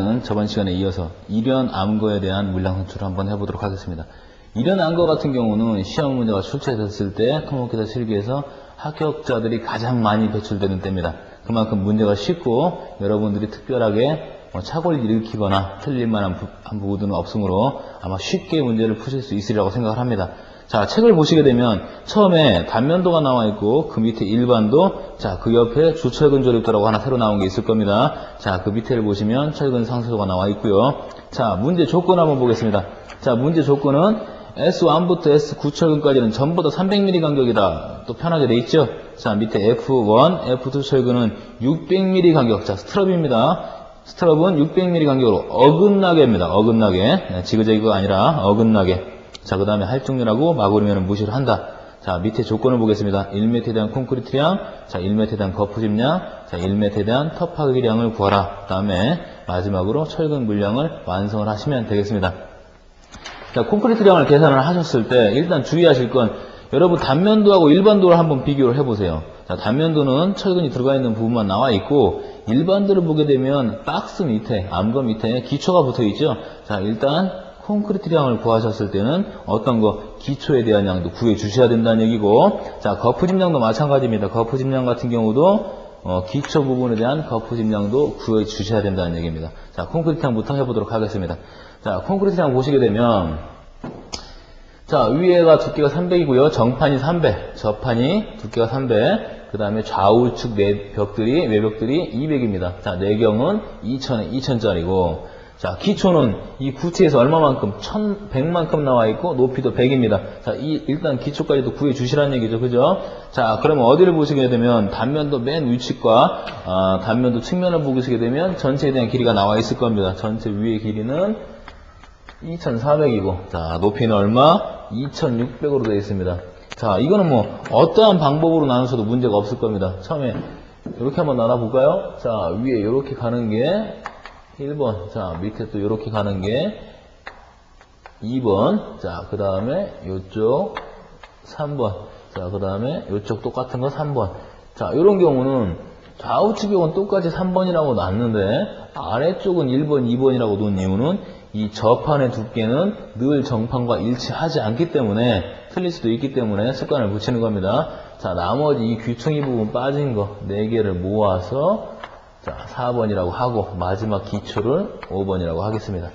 우리는 저번 시간에 이어서 일연 암거에 대한 물량 산출을 한번 해보도록 하겠습니다. 일연 암거 같은 경우는 시험 문제가 출제됐을 때 토목회사 실기에서 합격자들이 가장 많이 배출되는 때입니다. 그만큼 문제가 쉽고 여러분들이 특별하게 착오를 일으키거나 틀릴만한 부분은 없으므로 아마 쉽게 문제를 푸실 수 있으리라고 생각을 합니다. 자, 책을 보시게 되면 처음에 단면도가 나와 있고 그 밑에 일반도, 자, 그 옆에 주철근 조립도라고 하나 새로 나온 게 있을 겁니다. 자, 그 밑에를 보시면 철근 상수도가 나와 있고요. 자, 문제 조건 한번 보겠습니다. 자, 문제 조건은 S1부터 S9 철근까지는 전부 다 300mm 간격이다. 또 편하게 돼 있죠? 자, 밑에 F1, F2 철근은 600mm 간격. 자, 스트럽입니다. 스트럽은 600mm 간격으로 어긋나게입니다. 어긋나게. 네, 지그재그가 아니라 어긋나게. 자, 그 다음에 할중률하고 마구리면 무시를 한다. 자, 밑에 조건을 보겠습니다. 1m에 대한 콘크리트량, 자, 1m에 대한 거푸집량, 자, 1m에 대한 터파기량을 구하라. 그 다음에 마지막으로 철근 물량을 완성을 하시면 되겠습니다. 자, 콘크리트량을 계산을 하셨을 때 일단 주의하실 건 여러분 단면도하고 일반도를 한번 비교를 해보세요. 자, 단면도는 철근이 들어가 있는 부분만 나와 있고 일반도를 보게 되면 박스 밑에, 암거 밑에 기초가 붙어 있죠. 자, 일단 콘크리트량을 구하셨을 때는 어떤 거 기초에 대한 양도 구해 주셔야 된다는 얘기고, 자, 거푸집량도 마찬가지입니다. 거푸집량 같은 경우도 기초 부분에 대한 거푸집량도 구해 주셔야 된다는 얘기입니다. 자, 콘크리트량부터 해보도록 하겠습니다. 자, 콘크리트량 보시게 되면 자, 위에가 두께가 300이고요. 정판이 300, 저판이 두께가 300, 그 다음에 좌우측 외벽들이 200입니다. 자, 내경은 2000에 2000짜리고, 자, 기초는 이 구체에서 얼마만큼? 1100만큼 나와 있고, 높이도 100입니다. 자, 일단 기초까지도 구해 주시라는 얘기죠. 그죠? 자, 그러면 어디를 보시게 되면, 단면도 맨 위측과, 단면도 측면을 보시게 되면, 전체에 대한 길이가 나와 있을 겁니다. 전체 위의 길이는 2400이고, 자, 높이는 얼마? 2600으로 되어 있습니다. 자, 이거는 뭐, 어떠한 방법으로 나누셔도 문제가 없을 겁니다. 처음에, 이렇게 한번 나눠볼까요? 자, 위에 이렇게 가는 게, 1번. 자, 밑에 또 이렇게 가는 게 2번. 자, 그 다음에 요쪽 3번. 자, 그 다음에 요쪽 똑같은 거 3번. 자, 이런 경우는 좌우측은 똑같이 3번이라고 놨는데 아래쪽은 1번, 2번이라고 놓은 이유는 이 저판의 두께는 늘 정판과 일치하지 않기 때문에 틀릴 수도 있기 때문에 습관을 붙이는 겁니다. 자, 나머지 이 귀퉁이 부분 빠진 거 4개를 모아서 자, 4번이라고 하고 마지막 기초를 5번이라고 하겠습니다.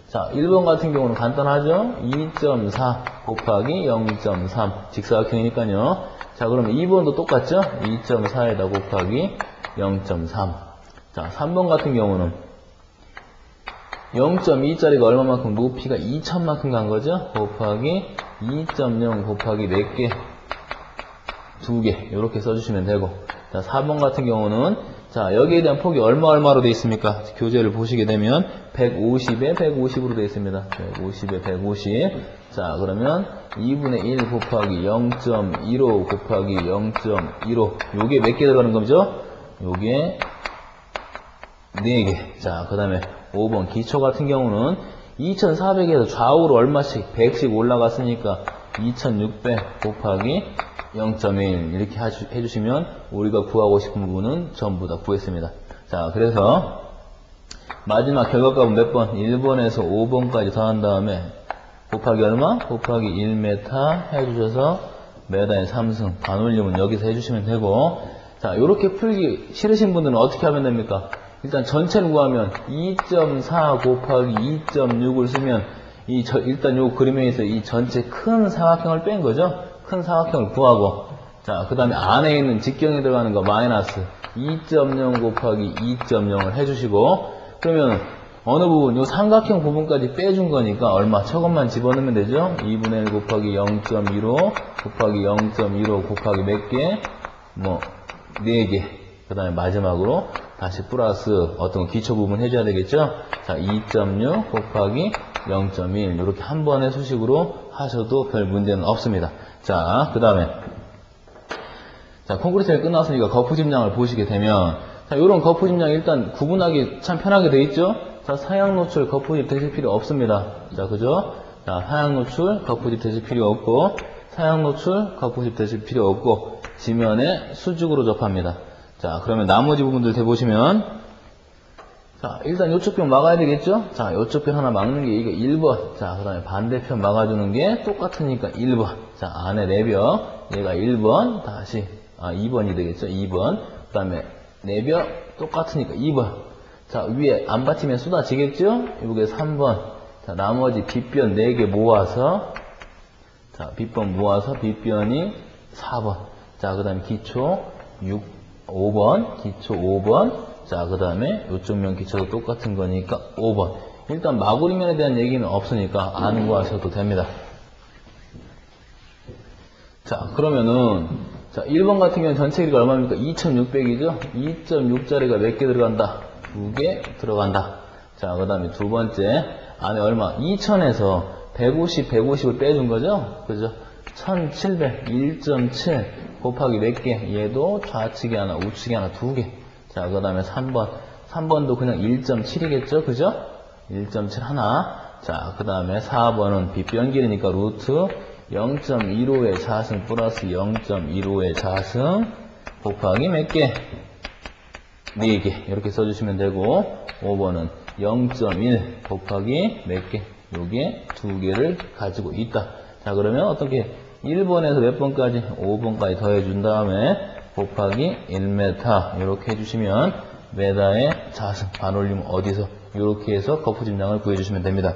자, 1번 같은 경우는 간단하죠? 2.4 곱하기 0.3 직사각형이니까요. 자, 그러면 2번도 똑같죠? 2.4에다 곱하기 0.3. 자, 3번 같은 경우는 0.2짜리가 얼마만큼? 높이가 2000만큼 간 거죠? 곱하기 2.0 곱하기 몇 개? 2개. 이렇게 써주시면 되고. 자, 4번 같은 경우는 자, 여기에 대한 폭이 얼마로 되어 있습니까? 교재를 보시게 되면 150에 150으로 되어 있습니다. 150에 150. 자, 그러면 2분의 1 곱하기 0.15 곱하기 0.15. 요게 몇 개 들어가는 거죠? 요게 4개. 자, 그 다음에 5번 기초 같은 경우는 2400에서 좌우로 얼마씩 100씩 올라갔으니까 2600 곱하기 0.1 이렇게 해주시면 우리가 구하고 싶은 부분은 전부 다 구했습니다. 자, 그래서 마지막 결과값은 몇 번? 1번에서 5번까지 더한 다음에 곱하기 얼마? 곱하기 1m 해주셔서 메다의 3승 반올림은 여기서 해주시면 되고, 자, 이렇게 풀기 싫으신 분들은 어떻게 하면 됩니까? 일단 전체를 구하면 2.4 곱하기 2.6을 쓰면 일단 요 그림에서 이 전체 큰 사각형을 뺀 거죠? 큰 사각형을 구하고, 자, 그 다음에 안에 있는 직경에 들어가는 거 마이너스 2.0 곱하기 2.0을 해주시고, 그러면 어느 부분, 요 삼각형 부분까지 빼준 거니까 얼마? 저것만 집어넣으면 되죠? 2분의 1 곱하기 0.15 곱하기 0.15 곱하기 몇 개? 뭐 4개. 그 다음에 마지막으로 다시 플러스 어떤 기초 부분 해줘야 되겠죠? 자, 2.6 곱하기 0.1 이렇게 한 번의 수식으로 하셔도 별 문제는 없습니다. 자, 그 다음에 자, 콘크리트가 끝났으니까 거푸집량을 보시게 되면, 자, 요런 거푸집량 일단 구분하기 참 편하게 돼 있죠? 자, 사양 노출 거푸집 되실 필요 없습니다. 자, 그죠? 자, 사양 노출 거푸집 되실 필요 없고, 사양 노출 거푸집 되실 필요 없고, 지면에 수직으로 접합니다. 자, 그러면 나머지 부분들 대보시면, 자, 일단 요쪽 편 막아야 되겠죠? 자, 요쪽 편 하나 막는 게 이거 1번. 자, 그 다음에 반대편 막아주는 게 똑같으니까 1번. 자, 안에 내벽. 얘가 1번. 다시, 2번이 되겠죠? 2번. 그 다음에 내벽. 똑같으니까 2번. 자, 위에 안 받치면 쏟아지겠죠? 이게 3번. 자, 나머지 빗변 4개 모아서. 자, 빗변 모아서 빗변이 4번. 자, 그 다음에 기초 5번. 기초 5번. 자, 그 다음에 요쪽 면 기초도 똑같은 거니까 5번. 일단 마구리면에 대한 얘기는 없으니까 아는 거 하셔도 됩니다. 자, 그러면은, 자, 1번 같은 경우는 전체 길이가 얼마입니까? 2600이죠? 2.6짜리가 몇 개 들어간다? 2개 들어간다. 자, 그 다음에 두 번째, 안에 얼마? 2000에서 150, 150을 빼준 거죠? 그죠? 1700, 1.7 곱하기 몇 개? 얘도 좌측에 하나, 우측에 하나, 2개. 자, 그 다음에 3번. 3번도 그냥 1.7이겠죠? 그죠? 1.7 하나. 자, 그 다음에 4번은 빗변 길이니까 루트 0.15의 자승 플러스 0.15의 자승 곱하기 몇 개? 4개. 이렇게 써주시면 되고, 5번은 0.1 곱하기 몇 개? 요게 2개를 가지고 있다. 자, 그러면 어떻게 1번에서 몇 번까지? 5번까지 더해준 다음에 곱하기 1m 이렇게 해주시면 메다의 자승 반올림 어디서 이렇게 해서 거푸집량을 구해주시면 됩니다.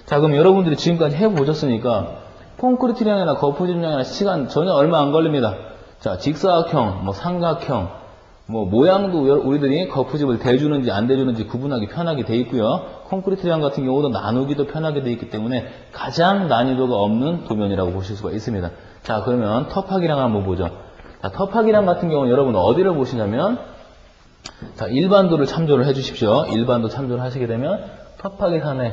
자, 그럼 여러분들이 지금까지 해보셨으니까 콘크리트량이나 거푸집량이나 시간 전혀 얼마 안 걸립니다. 자, 직사각형, 뭐 삼각형, 뭐 모양도 우리들이 거푸집을 대주는지 안 대주는지 구분하기 편하게 돼 있고요. 콘크리트량 같은 경우도 나누기도 편하게 돼 있기 때문에 가장 난이도가 없는 도면이라고 보실 수가 있습니다. 자, 그러면 터파기량 한번 보죠. 자, 터파기량 같은 경우는 여러분 어디를 보시냐면, 자, 일반도를 참조를 해 주십시오. 일반도 참조를 하시게 되면 터파기산에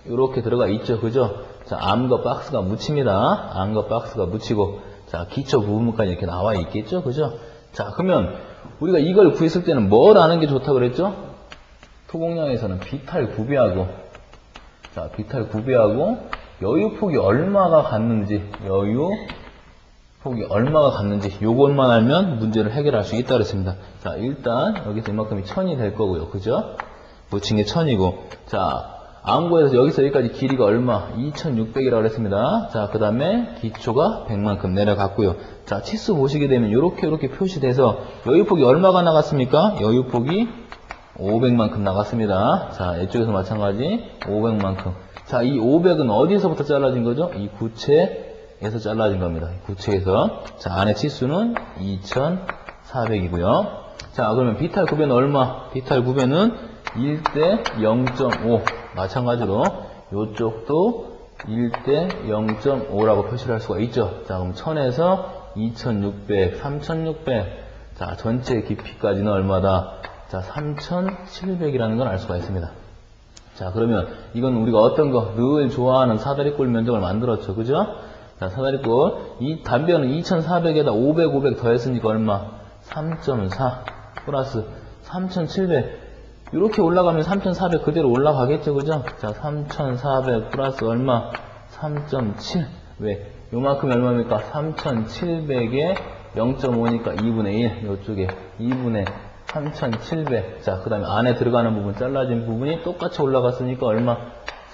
이렇게 들어가 있죠. 그죠? 자, 암과 박스가 묻힙니다. 암과 박스가 묻히고, 자, 기초 부분까지 이렇게 나와 있겠죠. 그죠? 자, 그러면 우리가 이걸 구했을 때는 뭘 아는 게 좋다고 그랬죠? 토공량에서는 비탈 구배하고, 자, 비탈 구배하고 여유폭이 얼마가 갔는지, 여유폭이 얼마가 갔는지 요것만 알면 문제를 해결할 수 있다 그랬습니다. 자, 일단 여기서 이만큼이 1000이 될 거고요. 그죠? 묻힌 게 1000이고, 자, 암구에서 여기서 여기까지 길이가 얼마? 2600이라고 그랬습니다. 자, 그 다음에 기초가 100만큼 내려갔고요. 자, 치수 보시게 되면 이렇게 표시돼서 여유폭이 얼마가 나갔습니까? 여유폭이 500만큼 나갔습니다. 자, 이쪽에서 마찬가지 500만큼. 자, 이 500은 어디서부터 잘라진 거죠? 이 구체에서 잘라진 겁니다. 구체에서. 자, 안에 치수는 2400이고요. 자, 그러면 비탈 구배는 얼마? 비탈 구배는 1대 0.5. 마찬가지로 이쪽도 1대 0.5라고 표시를 할 수가 있죠. 자, 그럼 1000에서 2600, 3600. 자, 전체 깊이까지는 얼마다? 자, 3700이라는 걸 알 수가 있습니다. 자, 그러면 이건 우리가 어떤 거 늘 좋아하는 사다리꼴 면적을 만들었죠. 그죠? 자, 사다리꼴 이 단변은 2400에다 500, 500 더했으니까 얼마? 3.4 플러스 3700. 이렇게 올라가면 3,400 그대로 올라가겠죠, 그죠? 자, 3,400 플러스 얼마? 3.7. 왜? 요만큼이 얼마입니까? 3,700에 0.5니까 2분의 1. 요쪽에 2분의 3,700. 자, 그 다음에 안에 들어가는 부분, 잘라진 부분이 똑같이 올라갔으니까 얼마?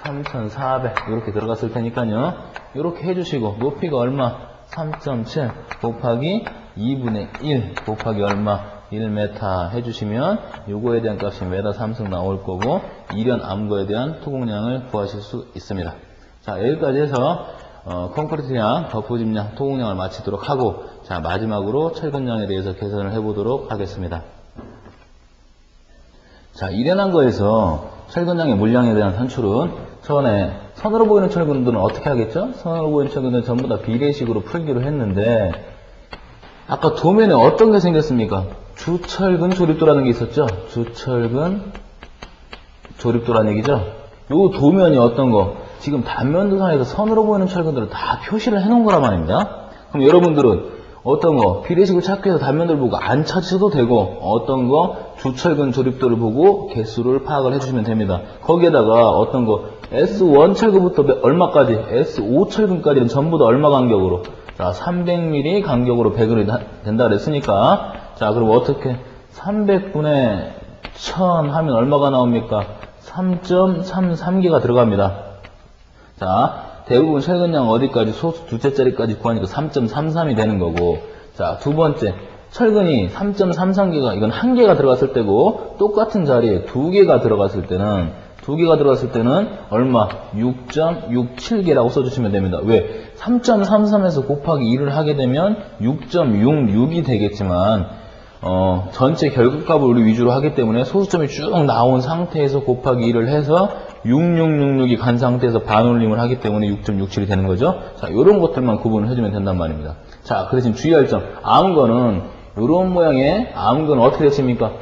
3,400. 이렇게 들어갔을 테니까요. 이렇게 해주시고, 높이가 얼마? 3.7 곱하기 2분의 1 곱하기 얼마? 1m 해주시면 요거에 대한 값이 m 3승 나올 거고 이련 암거에 대한 토공량을 구하실 수 있습니다. 자, 여기까지 해서 콘크리트량, 거푸집량, 토공량을 마치도록 하고, 자, 마지막으로 철근량에 대해서 계산을 해보도록 하겠습니다. 자, 이련 암거에서 철근량의 물량에 대한 산출은 전에 선으로 보이는 철근들은 어떻게 하겠죠? 선으로 보이는 철근들은 전부 다 비례식으로 풀기로 했는데, 아까 도면에 어떤 게 생겼습니까? 주철근 조립도라는 게 있었죠? 주철근 조립도라는 얘기죠? 요 도면이 어떤 거? 지금 단면도상에서 선으로 보이는 철근들을 다 표시를 해놓은 거란 말입니다. 그럼 여러분들은 어떤 거? 비례식을 찾기 위해서 단면들 보고 안 찾으셔도 되고, 어떤 거? 주철근 조립도를 보고 개수를 파악을 해주시면 됩니다. 거기에다가 어떤 거? S1 철근부터 얼마까지? S5 철근까지는 전부 다 얼마 간격으로? 자, 300mm 간격으로 배분이 된다 그랬으니까, 자, 그럼 어떻게? 300분의 1000 하면 얼마가 나옵니까? 3.33개가 들어갑니다. 자, 대부분 철근량 어디까지? 소수 두째 자리까지 구하니까 3.33이 되는 거고, 자, 두 번째, 철근이 3.33개가, 이건 한 개가 들어갔을 때고, 똑같은 자리에 두 개가 들어갔을 때는 얼마? 6.67개라고 써주시면 됩니다. 왜? 3.33에서 곱하기 2를 하게 되면 6.66이 되겠지만, 전체 결국값을 우리 위주로 하기 때문에 소수점이 쭉 나온 상태에서 곱하기 2를 해서 6666이 간 상태에서 반올림을 하기 때문에 6.67이 되는 거죠. 자, 요런 것들만 구분을 해주면 된단 말입니다. 자, 그래서 지금 주의할 점. 암거는, 요런 모양의 암거는 어떻게 됐습니까?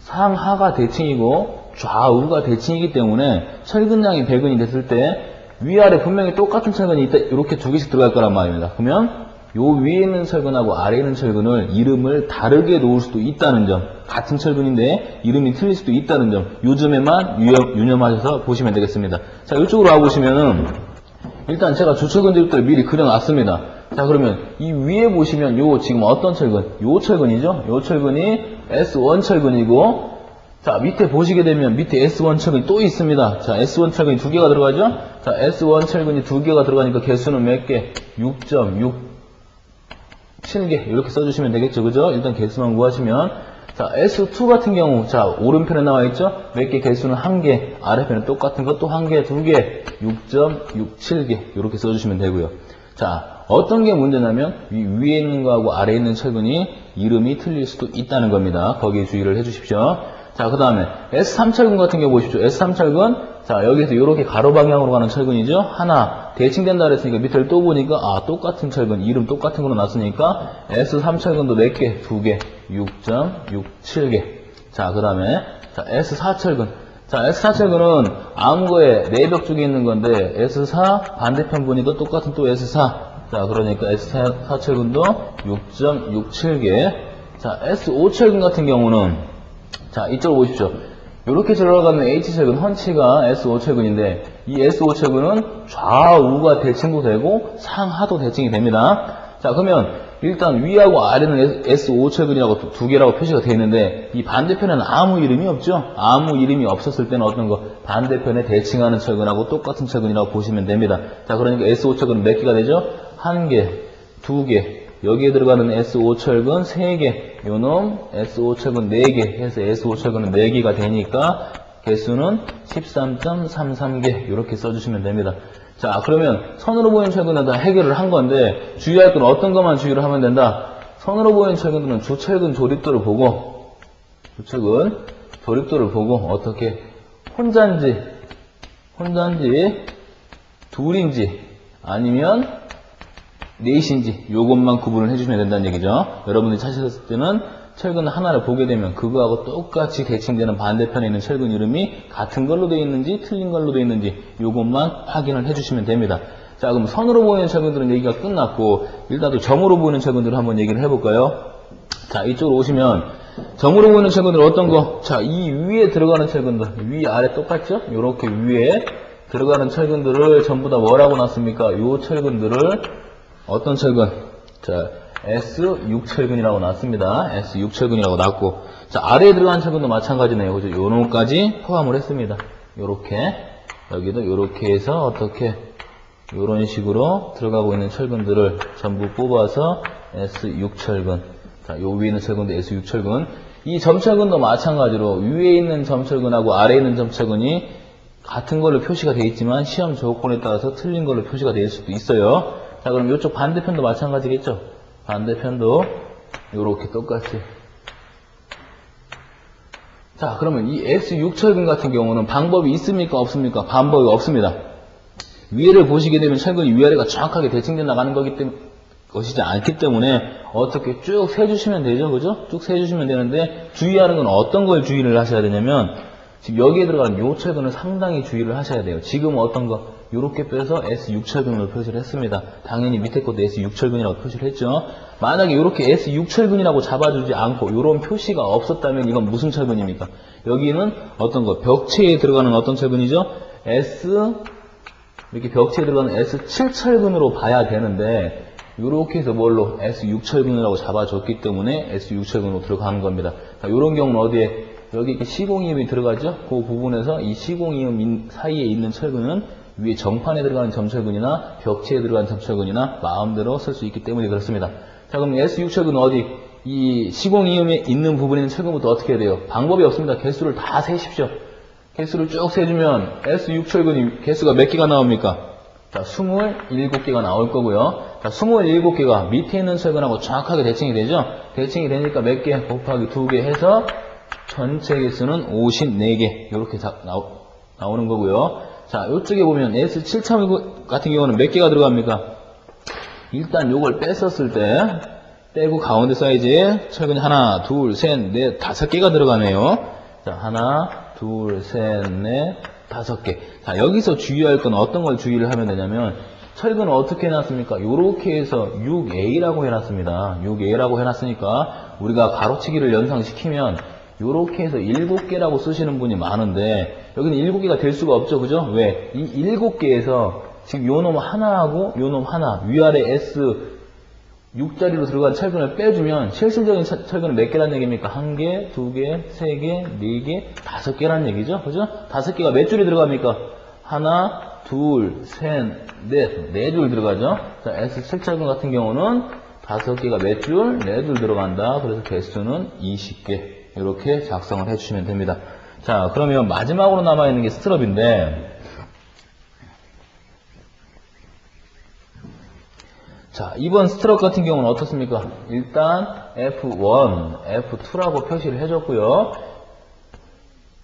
상하가 대칭이고 좌우가 대칭이기 때문에 철근량이 배근이 됐을 때 위아래 분명히 똑같은 철근이 있다. 이렇게 두 개씩 들어갈 거란 말입니다. 그러면 요 위에 있는 철근하고 아래에 있는 철근을 이름을 다르게 놓을 수도 있다는 점, 같은 철근인데 이름이 틀릴 수도 있다는 점, 요 점에만 유념하셔서 보시면 되겠습니다. 자, 이쪽으로 와보시면은 일단 제가 주철근들을 미리 그려놨습니다. 자, 그러면 이 위에 보시면 요 지금 어떤 철근? 요 철근이죠? 요 철근이 S1 철근이고, 자, 밑에 보시게 되면 밑에 S1 철근이 또 있습니다. 자, S1 철근이 두 개가 들어가죠? 자, S1 철근이 두 개가 들어가니까 개수는 몇 개? 6.67개. 이렇게 써주시면 되겠죠? 그죠? 일단 개수만 구하시면. 자, S2 같은 경우, 자, 오른편에 나와 있죠? 몇 개 개수는 한 개, 아래편은 똑같은 것도 한 개, 두 개, 6.67개. 이렇게 써주시면 되고요. 자, 어떤 게 문제냐면, 위에 있는 거하고 아래에 있는 철근이 이름이 틀릴 수도 있다는 겁니다. 거기에 주의를 해주십시오. 자, 그 다음에 S3 철근 같은 경우 보십시오. S3 철근, 자, 여기서 이렇게 가로 방향으로 가는 철근이죠. 하나 대칭된다 그랬으니까 밑을 또 보니까 똑같은 철근, 이름 똑같은 걸로 놨으니까 S3 철근도 몇 개? 두 개, 6.67개. 자, 그 다음에 자, S4 철근. 자, S4 철근은 암거의 내벽 쪽에 있는 건데 S4 반대편 보니까 똑같은 또 S4. 자, 그러니까 S4 철근도 6.67개. 자, S5 철근 같은 경우는, 자, 이쪽으로 보십시오. 이렇게 들어가는 H철근, 헌치가 S5철근인데 이 S5철근은 좌우가 대칭도 되고 상하도 대칭이 됩니다. 자, 그러면 일단 위하고 아래는 S5철근이라고 두 개라고 표시가 되어 있는데 이 반대편에는 아무 이름이 없죠. 아무 이름이 없었을 때는 어떤 거? 반대편에 대칭하는 철근하고 똑같은 철근이라고 보시면 됩니다. 자, 그러니까 S5철근은 몇 개가 되죠? 한 개, 두 개, 여기에 들어가는 S5철근 3개, 요놈 S5철근 4개 해서 S5철근은 4개가 되니까 개수는 13.33개 이렇게 써주시면 됩니다. 자, 그러면 선으로 보이는 철근은 다 해결을 한 건데 주의할 건 어떤 것만 주의를 하면 된다. 선으로 보이는 철근들은 주철근 조립도를 보고 어떻게 혼자인지 둘인지 아니면 넷인지 요것만 구분을 해주시면 된다는 얘기죠. 여러분들이 찾으셨을 때는 철근 하나를 보게 되면 그거하고 똑같이 대칭되는 반대편에 있는 철근 이름이 같은 걸로 되어 있는지 틀린 걸로 되어 있는지 요것만 확인을 해주시면 됩니다. 자, 그럼 선으로 보이는 철근들은 얘기가 끝났고 일단 또 점으로 보이는 철근들을 한번 얘기를 해볼까요? 자, 이쪽으로 오시면 점으로 보이는 철근들은 어떤 거? 자, 이 위에 들어가는 철근들 위 아래 똑같죠? 요렇게 위에 들어가는 철근들을 전부 다 뭐라고 놨습니까? 요 철근들을 어떤 철근? 자, S6 철근이라고 놨습니다. S6 철근이라고 놨고, 자, 아래에 들어간 철근도 마찬가지네요. 그죠? 요놈까지 포함을 했습니다. 요렇게, 여기도 요렇게 해서 어떻게, 요런 식으로 들어가고 있는 철근들을 전부 뽑아서 S6 철근. 자, 요 위에 있는 철근도 S6 철근. 이 점철근도 마찬가지로 위에 있는 점철근하고 아래에 있는 점철근이 같은 걸로 표시가 되어 있지만 시험 조건에 따라서 틀린 걸로 표시가 될 수도 있어요. 자, 그럼 이쪽 반대편도 마찬가지겠죠? 반대편도 이렇게 똑같이. 자, 그러면 이 S6 철근 같은 경우는 방법이 있습니까? 없습니까? 방법이 없습니다. 위에를 보시게 되면 철근이 위아래가 정확하게 대칭돼 나가는 것이지 않기 때문에 어떻게 쭉 세주시면 되죠? 그죠? 쭉 세주시면 되는데 주의하는 건 어떤 걸 주의를 하셔야 되냐면 지금 여기에 들어가는 요 철근을 상당히 주의를 하셔야 돼요. 지금 어떤 거? 요렇게 빼서 S6 철근으로 표시를 했습니다. 당연히 밑에 것도 S6 철근이라고 표시를 했죠. 만약에 요렇게 S6 철근이라고 잡아주지 않고 요런 표시가 없었다면 이건 무슨 철근입니까? 여기는 어떤 거? 벽체에 들어가는 어떤 철근이죠? 이렇게 벽체에 들어가는 S7 철근으로 봐야 되는데 요렇게 해서 뭘로? S6 철근이라고 잡아줬기 때문에 S6 철근으로 들어가는 겁니다. 자, 요런 경우는 어디에? 여기 이렇게 시공이음이 들어가죠. 그 부분에서 이 시공이음 사이에 있는 철근은 위에 정판에 들어가는 점철근이나 벽체에 들어가는 점철근이나 마음대로 쓸 수 있기 때문에 그렇습니다. 자, 그럼 S6 철근은 어디? 이 시공이음에 있는 부분에 있는 철근부터 어떻게 해야 돼요? 방법이 없습니다. 개수를 다 세십시오. 개수를 쭉 세주면 S6 철근이 개수가 몇 개가 나옵니까? 자, 27개가 나올 거고요. 자, 27개가 밑에 있는 철근하고 정확하게 대칭이 되죠? 대칭이 되니까 몇 개 곱하기 2개 해서 전체 개수는 54개. 이렇게 나오는 거고요. 자, 이쪽에 보면 S7 같은 경우는 몇 개가 들어갑니까? 일단 요걸 뺐었을 때, 빼고 가운데 사이즈에 철근이 하나, 둘, 셋, 넷, 5개가 들어가네요. 자, 하나, 둘, 셋, 넷, 5개. 자, 여기서 주의할 건 어떤 걸 주의를 하면 되냐면, 철근을 어떻게 해놨습니까? 요렇게 해서 6A라고 해놨습니다. 6A라고 해놨으니까, 우리가 가로치기를 연상시키면, 요렇게 해서 7개라고 쓰시는 분이 많은데, 여기는 7개가 될 수가 없죠, 그죠? 왜? 이 7개에서, 지금 요 놈 하나하고 요 놈 하나, 위아래 S 6자리로 들어간 철근을 빼주면, 실질적인 철근은 몇 개란 얘기입니까? 1개, 2개, 3개, 4개, 5개란 얘기죠, 그죠? 5개가 몇 줄이 들어갑니까? 하나, 둘, 셋, 넷, 4줄 들어가죠? 자, S7 철근 같은 경우는 5개가 몇 줄? 4줄 들어간다. 그래서 개수는 20개. 이렇게 작성을 해주시면 됩니다. 자, 그러면 마지막으로 남아있는 게 스트럽인데, 자, 이번 스트럽 같은 경우는 어떻습니까? 일단 F1, F2라고 표시를 해줬고요.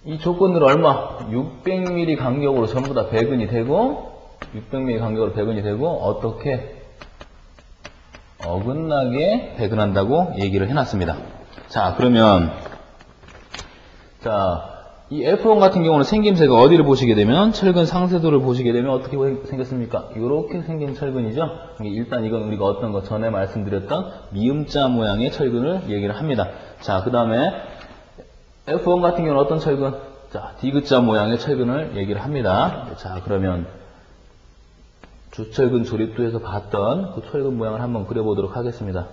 이 조건들 얼마? 600mm 간격으로 전부 다 배근이 되고, 600mm 간격으로 배근이 되고, 어떻게? 어긋나게 배근한다고 얘기를 해놨습니다. 자, 그러면 자, 이 F1 같은 경우는 생김새가 어디를 보시게 되면, 철근 상세도를 보시게 되면 어떻게 생겼습니까? 이렇게 생긴 철근이죠. 일단 이건 우리가 어떤 거 전에 말씀드렸던 미음자 모양의 철근을 얘기를 합니다. 자, 그 다음에 F1 같은 경우는 어떤 철근? 자, 디귿자 모양의 철근을 얘기를 합니다. 자, 그러면 주철근 조립도에서 봤던 그 철근 모양을 한번 그려보도록 하겠습니다.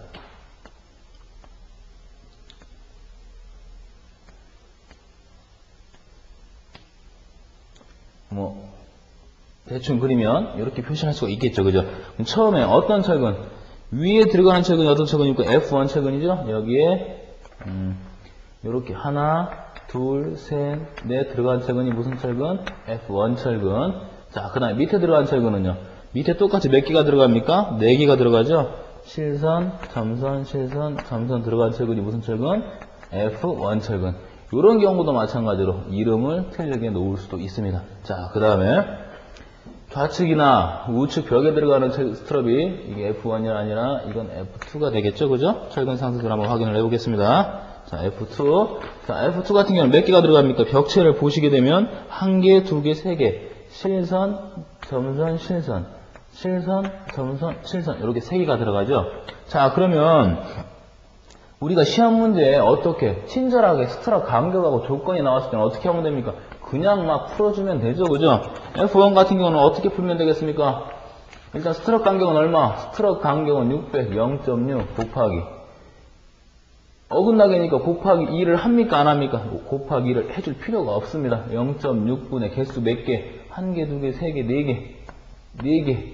대충 그리면 이렇게 표시할 수가 있겠죠, 그죠? 그럼 처음에 어떤 철근? 위에 들어가는 철근이 어떤 철근입니까? F1 철근이죠? 여기에 이렇게 하나, 둘, 셋, 넷 들어간 철근이 무슨 철근? F1 철근. 자, 그 다음에 밑에 들어간 철근은요? 밑에 똑같이 몇 개가 들어갑니까? 4개가 들어가죠? 실선, 점선, 실선, 점선 들어간 철근이 무슨 철근? F1 철근. 이런 경우도 마찬가지로 이름을 틀리게 놓을 수도 있습니다. 자, 그 다음에 좌측이나 우측 벽에 들어가는 스트럽이 이게 F1이 아니라 이건 F2가 되겠죠, 그죠? 철근 상세도를 한번 확인을 해보겠습니다. 자, F2. 자, F2 같은 경우는 몇 개가 들어갑니까? 벽체를 보시게 되면 1개, 2개, 3개. 실선, 점선, 실선. 실선, 점선, 실선. 이렇게 3개가 들어가죠. 자, 그러면 우리가 시험 문제에 어떻게 친절하게 스트럽 간격하고 조건이 나왔을 때는 어떻게 하면 됩니까? 그냥 막 풀어주면 되죠, 그죠? F1 같은 경우는 어떻게 풀면 되겠습니까? 일단 스트럽 간격은 얼마? 스트럽 간격은 600, 0.6 곱하기 어긋나게니까 곱하기 2를 합니까, 안 합니까? 곱하기 2를 해줄 필요가 없습니다. 0.6분의 개수 몇 개? 1개, 2개, 3개, 4개 4개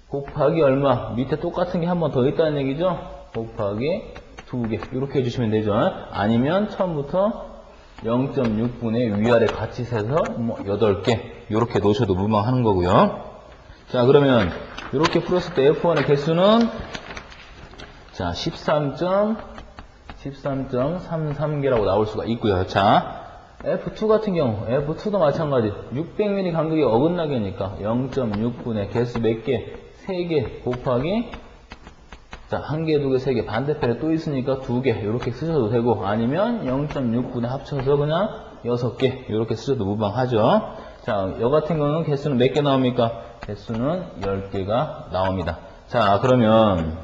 곱하기 얼마? 밑에 똑같은 게 한 번 더 있다는 얘기죠? 곱하기 2개 이렇게 해주시면 되죠. 아니면 처음부터 0.6분의 위아래 같이 세서 8개 이렇게 놓으셔도 무방하는 거고요. 자, 그러면 이렇게 풀었을 때 F1의 개수는 자 13.33개라고 나올 수가 있고요. 자, F2 같은 경우 F2도 마찬가지 600mm 간격이 어긋나게니까 0.6분의 개수 몇 개? 3개 곱하기 자, 1개, 2개, 3개 반대편에 또 있으니까 2개 이렇게 쓰셔도 되고 아니면 0.6분에 합쳐서 그냥 6개 이렇게 쓰셔도 무방하죠. 자, 여 같은 경우는 개수는 몇 개 나옵니까? 개수는 10개가 나옵니다. 자, 그러면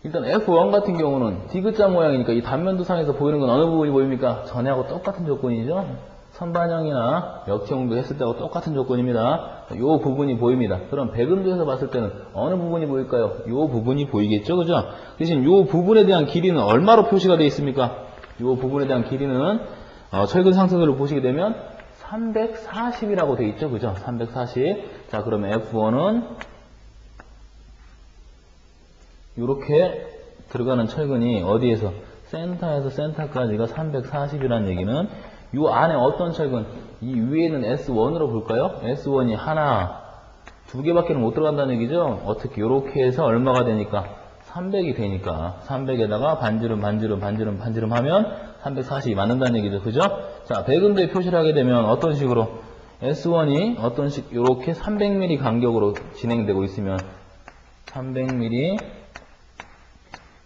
일단 F1 같은 경우는 디귿자 모양이니까 이 단면도상에서 보이는 건 어느 부분이 보입니까? 전에하고 똑같은 조건이죠. 선반영이나 역형도 했을 때하고 똑같은 조건입니다. 이 부분이 보입니다. 그럼 배근도에서 봤을 때는 어느 부분이 보일까요? 이 부분이 보이겠죠, 그죠? 대신 이 부분에 대한 길이는 얼마로 표시가 되어 있습니까? 이 부분에 대한 길이는 철근 상승률을 보시게 되면 340이라고 돼 있죠. 그죠? 340. 자, 그러면 F1은 이렇게 들어가는 철근이 어디에서? 센터에서 센터까지가 340이라는 얘기는 이 안에 어떤 철근? 이 위에는 S1으로 볼까요? S1이 하나, 두 개밖에 못 들어간다는 얘기죠? 어떻게? 이렇게 해서 얼마가 되니까? 300이 되니까 300에다가 반지름 하면 340이 맞는다는 얘기죠. 그죠? 자, 백운도에 표시를 하게 되면 어떤 식으로? S1이 어떤 식? 이렇게 300mm 간격으로 진행되고 있으면 300mm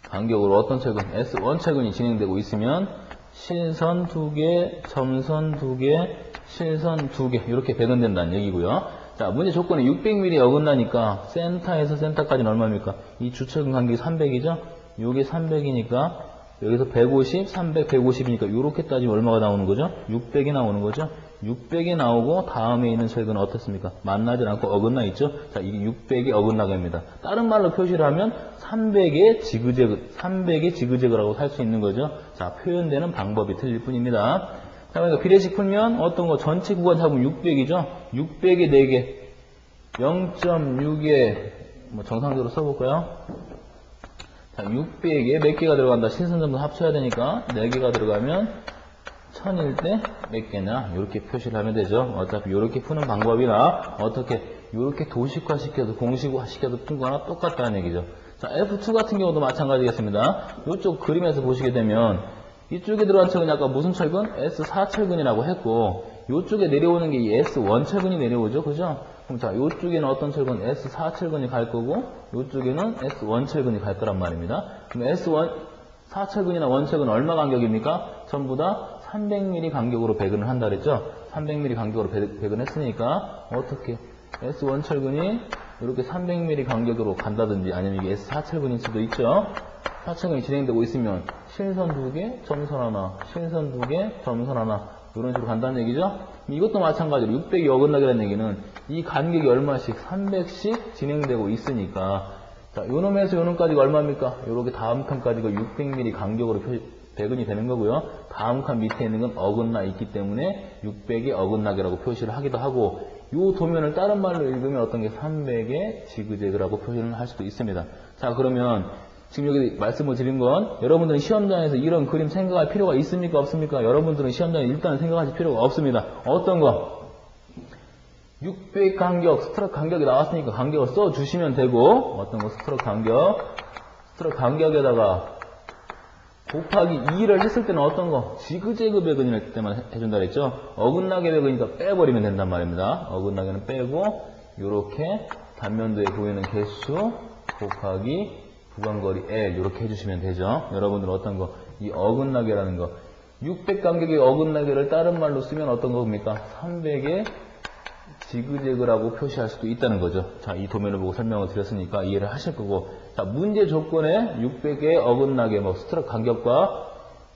간격으로 어떤 철근? S1 철근이 진행되고 있으면 실선 2개, 점선 2개, 실선 2개 이렇게 배근된다는 얘기고요. 자, 문제 조건이 600mm 어긋나니까 센터에서 센터까지는 얼마입니까? 이 주철근 간격이 300이죠? 요게 300이니까 여기서 150, 300, 150이니까 이렇게 따지면 얼마가 나오는 거죠? 600이 나오는 거죠? 600이 나오고 다음에 있는 철근은 어떻습니까? 만나지 않고 어긋나 있죠? 자, 이게 600이 어긋나게입니다. 다른 말로 표시를 하면 300의 지그재그라고 할 수 있는 거죠. 자, 표현되는 방법이 틀릴 뿐입니다. 자, 그러니까 비례식 풀면 어떤 거 전체 구간 잡으면 600이죠? 600에 4개, 0.6에 뭐 정상적으로 써볼까요? 자, 600에 몇 개가 들어간다? 실선점도 합쳐야 되니까 4개가 들어가면 1000일 때 몇 개냐? 이렇게 표시를 하면 되죠. 어차피 이렇게 푸는 방법이나 어떻게 이렇게 도식화 시켜도 공식화 시켜도 푼 거나 똑같다는 얘기죠. 자, F2 같은 경우도 마찬가지겠습니다. 이쪽 그림에서 보시게 되면 이쪽에 들어간 철근이 아까 무슨 철근? S4 철근이라고 했고 이쪽에 내려오는 게 이 S1 철근이 내려오죠. 그죠? 그럼 자, 이쪽에는 어떤 철근? S4 철근이 갈 거고 이쪽에는 S1 철근이 갈 거란 말입니다. 그럼 S1 4철근이나 1철근은 얼마 간격입니까? 전부 다 300mm 간격으로 배근을 한다 그랬죠? 300mm 간격으로 배근했으니까 어떻게? S1 철근이 이렇게 300mm 간격으로 간다든지 아니면 이게 S4 철근일 수도 있죠? 4철근이 진행되고 있으면 실선 2개, 점선 하나, 실선 2개, 점선 하나 이런 식으로 간다는 얘기죠? 이것도 마찬가지로 600이 어긋나게라는 얘기는 이 간격이 얼마씩? 300씩 진행되고 있으니까 자, 요놈에서 요놈까지가 얼마입니까? 요렇게 다음 칸까지가 600mm 간격으로 배근이 되는 거고요. 다음 칸 밑에 있는 건 어긋나 있기 때문에 600이 어긋나게라고 표시를 하기도 하고 요 도면을 다른 말로 읽으면 어떤 게 300의 지그재그라고 표현을 할 수도 있습니다. 자, 그러면 지금 여기 말씀을 드린 건 여러분들은 시험장에서 이런 그림 생각할 필요가 있습니까? 없습니까? 여러분들은 시험장에 일단 생각하실 필요가 없습니다. 어떤 거? 600 간격, 스트로크 간격이 나왔으니까 간격을 써주시면 되고 어떤 거? 스트로크 간격에다가 곱하기 2를 했을 때는 어떤 거? 지그재그 배근일 때만 해준다 그랬죠? 어긋나게 배근이니까 빼버리면 된단 말입니다. 어긋나게는 빼고 이렇게 단면도에 보이는 개수 곱하기 구간거리 L 이렇게 해주시면 되죠. 여러분들은 어떤 거? 이 어긋나게라는 거 600 간격의 어긋나게를 다른 말로 쓰면 어떤 겁니까? 300의 지그재그라고 표시할 수도 있다는 거죠. 자, 이 도면을 보고 설명을 드렸으니까 이해를 하실 거고 자, 문제 조건에 600의 어긋나게 뭐 스트로크 간격과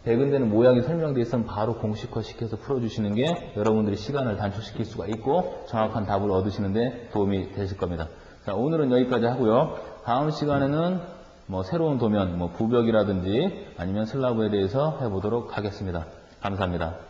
배근되는 모양이 설명되어 있으면 바로 공식화 시켜서 풀어주시는 게 여러분들이 시간을 단축시킬 수가 있고 정확한 답을 얻으시는데 도움이 되실 겁니다. 자, 오늘은 여기까지 하고요. 다음 시간에는 뭐 새로운 도면, 뭐 부벽이라든지 아니면 슬라브에 대해서 해보도록 하겠습니다. 감사합니다.